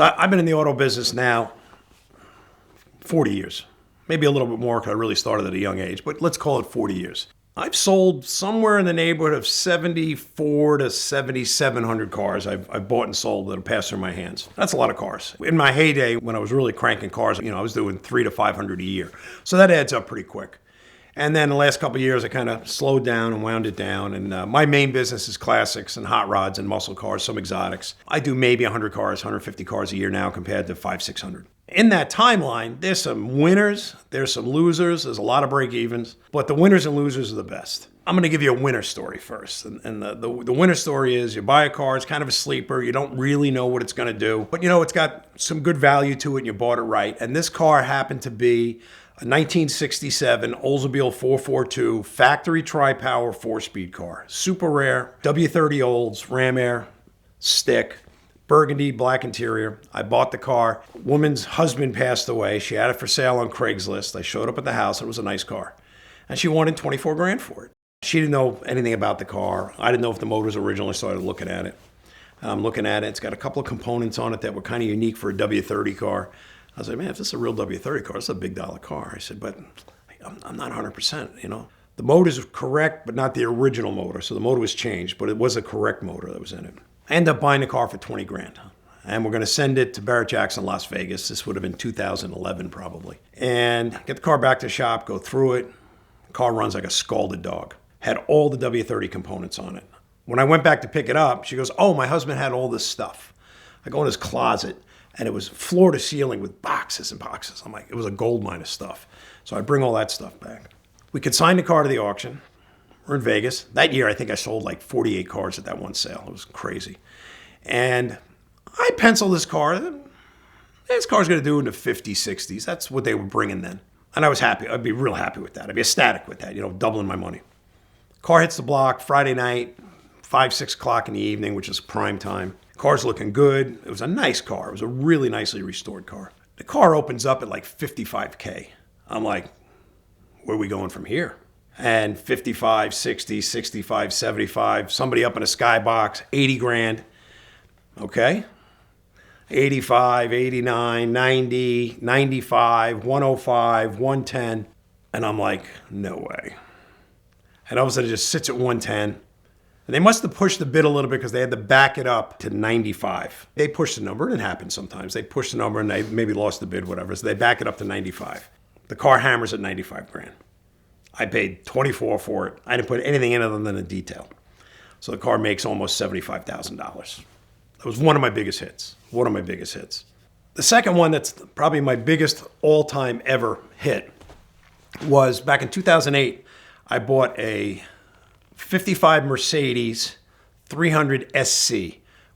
So I've been in the auto business now 40 years, maybe a little bit more because I really started at a young age, but let's call it 40 years. I've sold somewhere in the neighborhood of 7,400 to 7,700 cars I've bought and sold that have passed through my hands. That's a lot of cars. In my heyday, when I was really cranking cars, I was doing 300 to 500 a year. So that adds up pretty quick. And then the last couple of years, I kind of slowed down and wound it down. And my main business is classics and hot rods and muscle cars, some exotics. I do maybe 100 cars, 150 cars a year now compared to 500, 600. In that timeline, there's some winners, there's some losers, there's a lot of break-evens, but the winners and losers are the best. I'm going to give you a winner story first. And the winner story is you buy a car, it's kind of a sleeper, you don't really know what it's going to do, but it's got some good value to it and you bought it right. And this car happened to be a 1967 Oldsmobile 442 factory tri-power 4-speed car. Super rare, W30 Olds, Ram Air, stick, burgundy, black interior. I bought the car. Woman's husband passed away. She had it for sale on Craigslist. I showed up at the house. It was a nice car. And she wanted 24 grand for it. She didn't know anything about the car. I didn't know if the motors originally, started looking at it. I'm looking at it. It's got a couple of components on it that were kind of unique for a W30 car. I was like, man, if this is a real W30 car, it's a big dollar car. I said, but I'm not 100%, The motor's correct, but not the original motor. So the motor was changed, but it was a correct motor that was in it. I ended up buying the car for 20 grand. And we're going to send it to Barrett-Jackson, Las Vegas. This would have been 2011 probably. And get the car back to the shop, go through it. The car runs like a scalded dog. Had all the W30 components on it. When I went back to pick it up, she goes, oh, my husband had all this stuff. I go in his closet. And it was floor to ceiling with boxes and boxes. I'm like, it was a gold mine of stuff. So I bring all that stuff back. We consigned the car to the auction. We're in Vegas. That year, I think I sold like 48 cars at that one sale. It was crazy. And I penciled this car. This car's going to do in the 50s, 60s. That's what they were bringing then. And I was happy. I'd be real happy with that. I'd be ecstatic with that, doubling my money. Car hits the block Friday night, 5, 6 o'clock in the evening, which is prime time. Car's looking good. It was a nice car. It was a really nicely restored car. The car opens up at like 55K. I'm like, where are we going from here? And 55, 60, 65, 75, somebody up in a skybox, 80 grand. Okay. 85, 89, 90, 95, 105, 110. And I'm like, no way. And all of a sudden it just sits at 110. And they must have pushed the bid a little bit because they had to back it up to 95. They pushed the number, and it happens sometimes. They push the number and they maybe lost the bid, whatever. So they back it up to 95. The car hammers at 95 grand. I paid 24 for it. I didn't put anything in other than a detail. So the car makes almost $75,000. That was one of my biggest hits. One of my biggest hits. The second one that's probably my biggest all-time ever hit was back in 2008. I bought a 55 Mercedes 300 SC,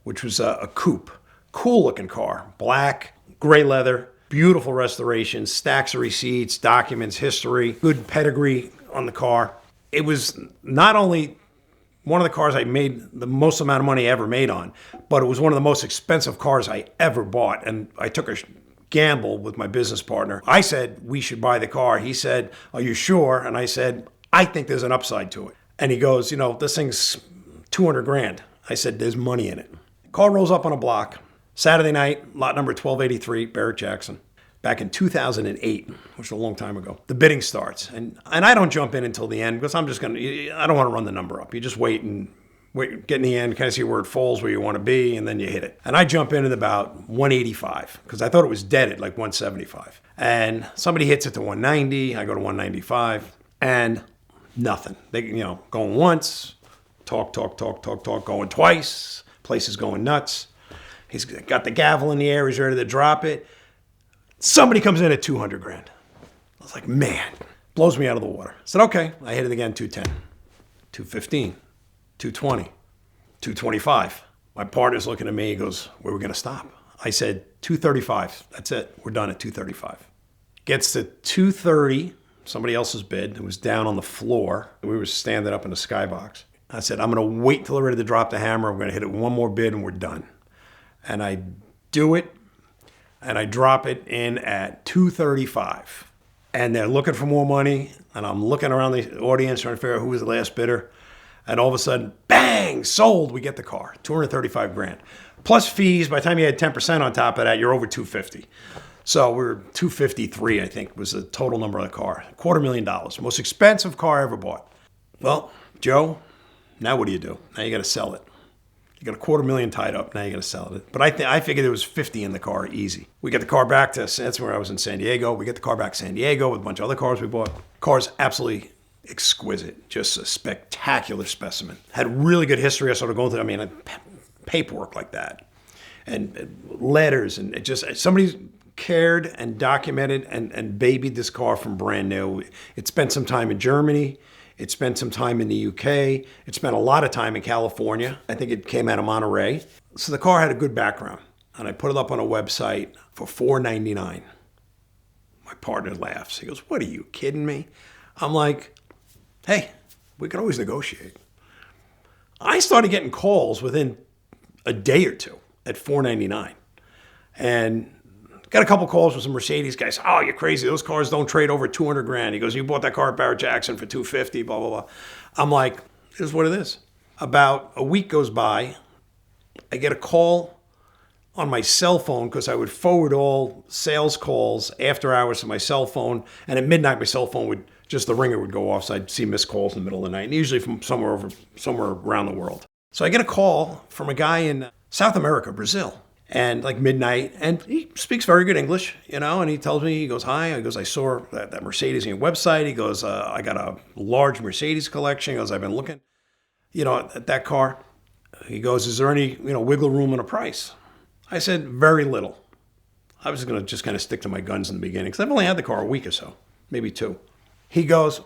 which was a coupe. Cool looking car. Black, gray leather, beautiful restoration, stacks of receipts, documents, history, good pedigree on the car. It was not only one of the cars I made the most amount of money I ever made on, but it was one of the most expensive cars I ever bought. And I took a gamble with my business partner. I said, we should buy the car. He said, are you sure? And I said, I think there's an upside to it. And he goes, this thing's 200 grand. I said, there's money in it. Car rolls up on a block. Saturday night, lot number 1283, Barrett-Jackson. Back in 2008, which is a long time ago. The bidding starts. And I don't jump in until the end because I don't want to run the number up. You just wait, get in the end, kind of see where it falls, where you want to be, and then you hit it. And I jump in at about 185 because I thought it was dead at like 175. And somebody hits it to 190. I go to 195. And nothing. They, going once, talk, going twice. Place is going nuts. He's got the gavel in the air. He's ready to drop it. Somebody comes in at 200 grand. I was like, man, blows me out of the water. I said, okay. I hit it again, 210, 215, 220, 225. My partner's looking at me. He goes, where are we going to stop? I said, 235. That's it. We're done at 235. Gets to 230. Somebody else's bid. It was down on the floor. We were standing up in the skybox. I said, I'm going to wait till they're ready to drop the hammer. I'm going to hit it one more bid and we're done. And I do it, and I drop it in at 235. And they're looking for more money, and I'm looking around the audience trying to figure out who was the last bidder. And all of a sudden, bang, sold. We get the car, 235 grand. Plus fees, by the time you had 10% on top of that, you're over 250. So we're 253, I think, was the total number of the car. $250,000. Most expensive car I ever bought. Well, Joe, now what do? Now you got to sell it. You got $250,000 tied up. Now you got to sell it. But I figured there was 50 in the car, easy. We get the car back to, that's where I was in San Diego. We get the car back to San Diego with a bunch of other cars we bought. Car's absolutely exquisite. Just a spectacular specimen. Had really good history. I started going through, paperwork like that. And letters. And it just, somebody cared and documented and babied this car from brand new. It spent some time in Germany. It spent some time in the UK. It spent a lot of time in California. I think it came out of Monterey. So the car had a good background. And I put it up on a website for $499. My partner laughs. He goes, "What are you kidding me?" I'm like, "Hey, we can always negotiate." I started getting calls within a day or two at $499. And got a couple calls from some Mercedes guys. "Oh, you're crazy. Those cars don't trade over 200 grand. He goes, "You bought that car at Barrett Jackson for 250, blah, blah, blah." I'm like, this is what it is. About a week goes by. I get a call on my cell phone because I would forward all sales calls after hours to my cell phone. And at midnight, my cell phone would, just the ringer would go off. So I'd see missed calls in the middle of the night, and usually from somewhere around the world. So I get a call from a guy in South America, Brazil. And like midnight, and he speaks very good English, and he tells me, he goes, "Hi," he goes, "I saw that Mercedes on your website." He goes, "I got a large Mercedes collection." He goes, "I've been looking, at that car." He goes, "Is there any, wiggle room on a price?" I said, "Very little." I was going to just kind of stick to my guns in the beginning because I've only had the car a week or so, maybe two. He goes,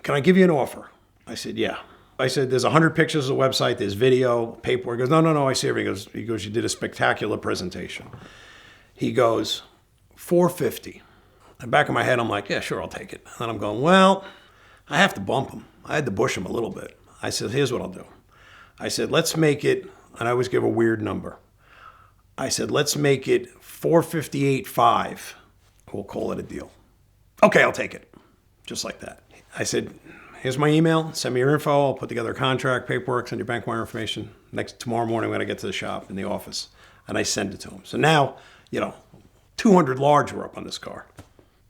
"Can I give you an offer?" I said, "Yeah." I said, "There's 100 pictures of the website, there's video, paperwork." He goes, No, I see everything." He goes, "You did a spectacular presentation." He goes, $450. In the back of my head, I'm like, "Yeah, sure, I'll take it." And then I'm going, well, I have to bump him. I had to bush him a little bit. I said, "Here's what I'll do." I said, "Let's make it," and I always give a weird number. I said, "Let's make it 458.5. We'll call it a deal." "Okay, I'll take it." Just like that. I said, "Here's my email. Send me your info. I'll put together a contract, paperwork, send your bank wire information. Tomorrow morning when I get to the shop in the office." And I send it to him. So now, 200 large were up on this car.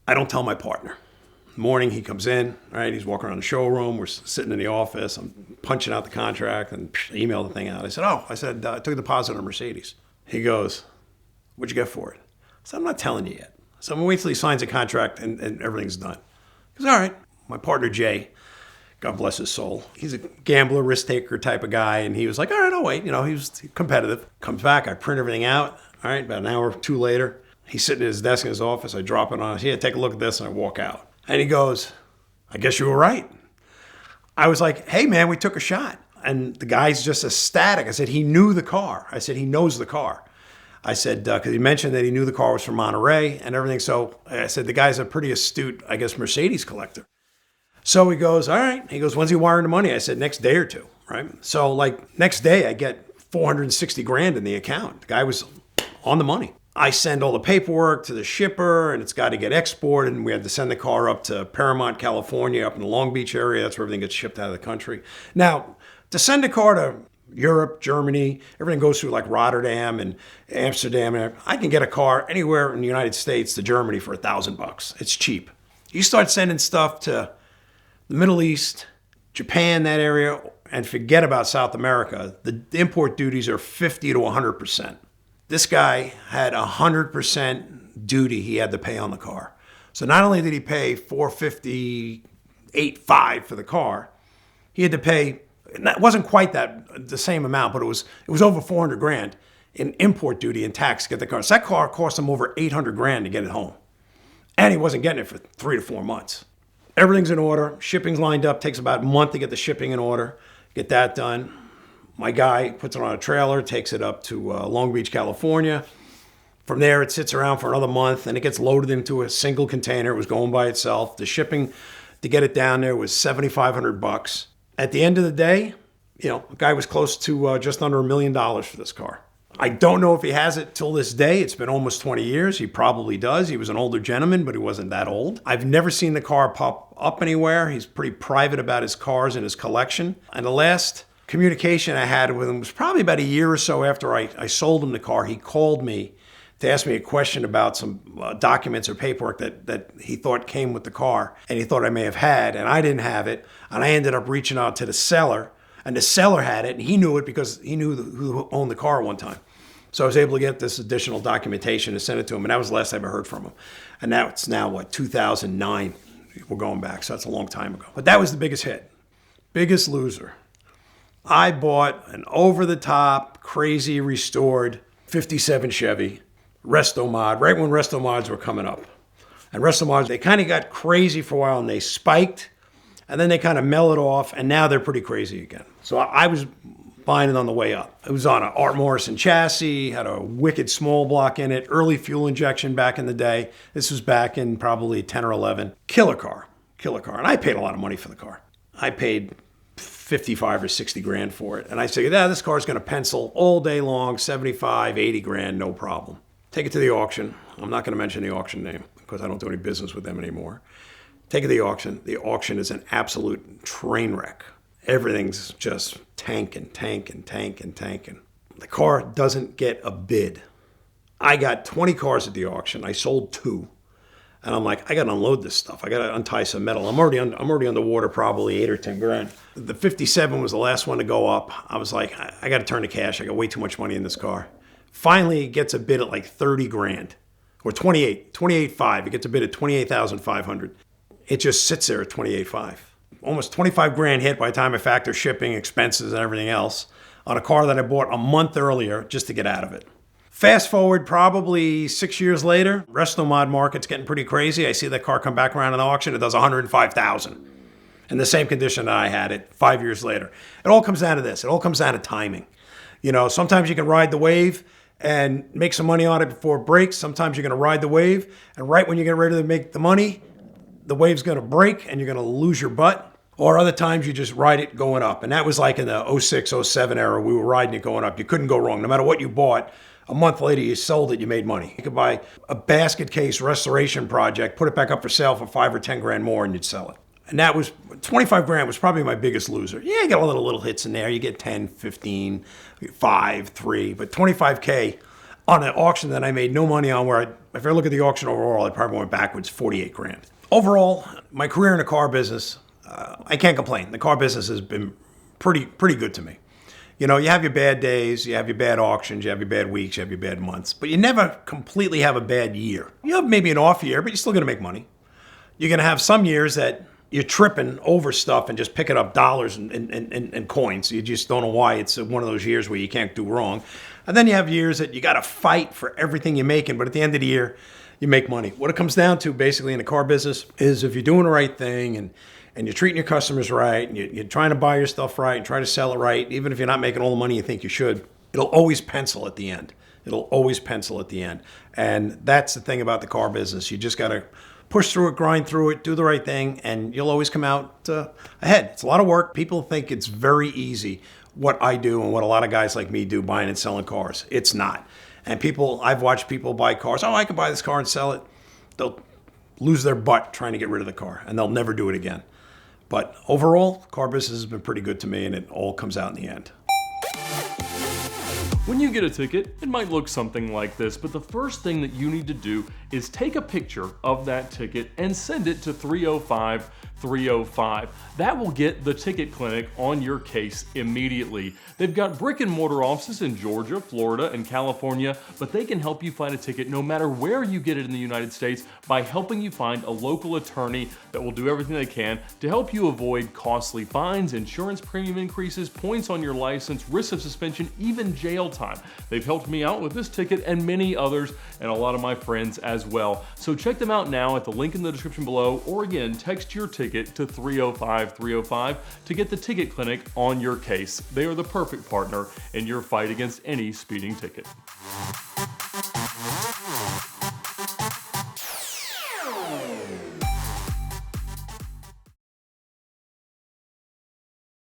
I don't tell my partner. Morning, he comes in, right? He's walking around the showroom. We're sitting in the office. I'm punching out the contract and email the thing out. I said, I took a deposit on a Mercedes. He goes, "What'd you get for it?" I said, "I'm not telling you yet." So I'm going to wait till he signs a contract and everything's done. He goes, "All right." My partner, Jay, God bless his soul, he's a gambler, risk taker type of guy. And he was like, "All right, I'll wait." He was competitive. Comes back, I print everything out. All right, about an hour or two later, he's sitting at his desk in his office. I drop it on. "Here, take a look at this," and I walk out. And he goes, "I guess you were right." I was like, "Hey, man, we took a shot." And the guy's just ecstatic. I said, he knew the car. I said, he knows the car. I said, because he mentioned that he knew the car was from Monterey and everything. So I said, the guy's a pretty astute, I guess, Mercedes collector. So he goes, "All right." He goes, "When's he wiring the money?" I said, "Next day or two," right? So next day I get 460 grand in the account. The guy was on the money. I send all the paperwork to the shipper and it's got to get exported. And we had to send the car up to Paramount, California, up in the Long Beach area. That's where everything gets shipped out of the country. Now, to send a car to Europe, Germany, everything goes through like Rotterdam and Amsterdam. And I can get a car anywhere in the United States to Germany for $1,000. It's cheap. You start sending stuff to the Middle East, Japan, that area, and forget about South America. The import duties are 50 to 100%. This guy had 100% duty he had to pay on the car. So not only did he pay $458.5 for the car, he had to pay, it wasn't quite the same amount, but it was over 400 grand in import duty and tax to get the car. So that car cost him over 800 grand to get it home. And he wasn't getting it for 3 to 4 months. Everything's in order. Shipping's lined up. Takes about a month to get the shipping in order. Get that done. My guy puts it on a trailer, takes it up to Long Beach, California. From there, it sits around for another month, and it gets loaded into a single container. It was going by itself. The shipping to get it down there was $7,500. At the end of the day, the guy was close to just under $1 million for this car. I don't know if he has it till this day. It's been almost 20 years. He probably does. He was an older gentleman, but he wasn't that old. I've never seen the car pop up anywhere. He's pretty private about his cars and his collection. And the last communication I had with him was probably about a year or so after I sold him the car. He called me to ask me a question about some documents or paperwork that he thought came with the car, and he thought I may have had, and I didn't have it. And I ended up reaching out to the seller, and the seller had it, and he knew it because he knew who owned the car one time. So I was able to get this additional documentation and send it to him, and that was the last I ever heard from him. And now it's 2009. We're going back, so that's a long time ago. But that was the biggest hit, biggest loser. I bought an over-the-top, crazy restored 57 Chevy Resto Mod, right when Resto Mods were coming up. And Resto Mods, they kind of got crazy for a while, and they spiked, and then they kind of mellowed off, and now they're pretty crazy again. So I was buying it on the way up. It was on an Art Morrison chassis, had a wicked small block in it, early fuel injection back in the day. This was back in probably 10 or 11. Killer car. And I paid a lot of money for the car. I paid 55 or 60 grand for it. And I said, this car's going to pencil all day long, 75, 80 grand, no problem. Take it to the auction. I'm not going to mention the auction name because I don't do any business with them anymore. Take it to the auction. The auction is an absolute train wreck. Everything's just tanking. The car doesn't get a bid. I got 20 cars at the auction. I sold 2. And I'm like, I got to unload this stuff. I got to untie some metal. I'm already underwater probably 8 or 10 grand. The 57 was the last one to go up. I was like, I got to turn to cash. I got way too much money in this car. Finally, it gets a bid at like 30 grand or 28.5. It gets a bid at 28,500. It just sits there at 28.5. Almost 25 grand hit by the time I factor shipping, expenses, and everything else on a car that I bought a month earlier just to get out of it. Fast forward probably 6 years later, Resto Mod market's getting pretty crazy. I see that car come back around in the auction. It does 105,000 in the same condition that I had it 5 years later. It all comes down to this. It all comes down to timing. Sometimes you can ride the wave and make some money on it before it breaks. Sometimes you're going to ride the wave, and right when you get ready to make the money, the wave's going to break and you're going to lose your butt. Or other times you just ride it going up. And that was like in the 06, 07 era. We were riding it going up. You couldn't go wrong. No matter what you bought, a month later you sold it, you made money. You could buy a basket case restoration project, put it back up for sale for 5 or 10 grand more, and you'd sell it. And that was 25 grand was probably my biggest loser. Yeah, you get a little hits in there. You get 10, 15, 5, 3, but 25K on an auction that I made no money on, where if I look at the auction overall, I probably went backwards 48 grand. Overall, my career in the car business, I can't complain. The car business has been pretty good to me. You have your bad days, you have your bad auctions, you have your bad weeks, you have your bad months, but you never completely have a bad year. You have maybe an off year, but you're still going to make money. You're going to have some years that you're tripping over stuff and just picking up dollars and coins. You just don't know why. It's one of those years where you can't do wrong. And then you have years that you got to fight for everything you're making, but at the end of the year, you make money. What it comes down to basically in the car business is if you're doing the right thing and you're treating your customers right, and you're trying to buy your stuff right and try to sell it right, even if you're not making all the money you think you should, it'll always pencil at the end. And that's the thing about the car business. You just got to push through it, grind through it, do the right thing, and you'll always come out ahead. It's a lot of work. People think it's very easy what I do and what a lot of guys like me do, buying and selling cars. It's not. And I've watched people buy cars. Oh, I can buy this car and sell it. They'll lose their butt trying to get rid of the car, and they'll never do it again. But overall, car business has been pretty good to me, and it all comes out in the end. When you get a ticket, it might look something like this, but the first thing that you need to do is take a picture of that ticket and send it to 305-305. That will get the ticket clinic on your case immediately. They've got brick and mortar offices in Georgia, Florida, and California, but they can help you find a ticket no matter where you get it in the United States by helping you find a local attorney that will do everything they can to help you avoid costly fines, insurance premium increases, points on your license, risk of suspension, even jail time. They've helped me out with this ticket and many others, and a lot of my friends as well. So check them out now at the link in the description below, or again, text your ticket to 305-305 to get the ticket clinic on your case. They are the perfect partner in your fight against any speeding ticket.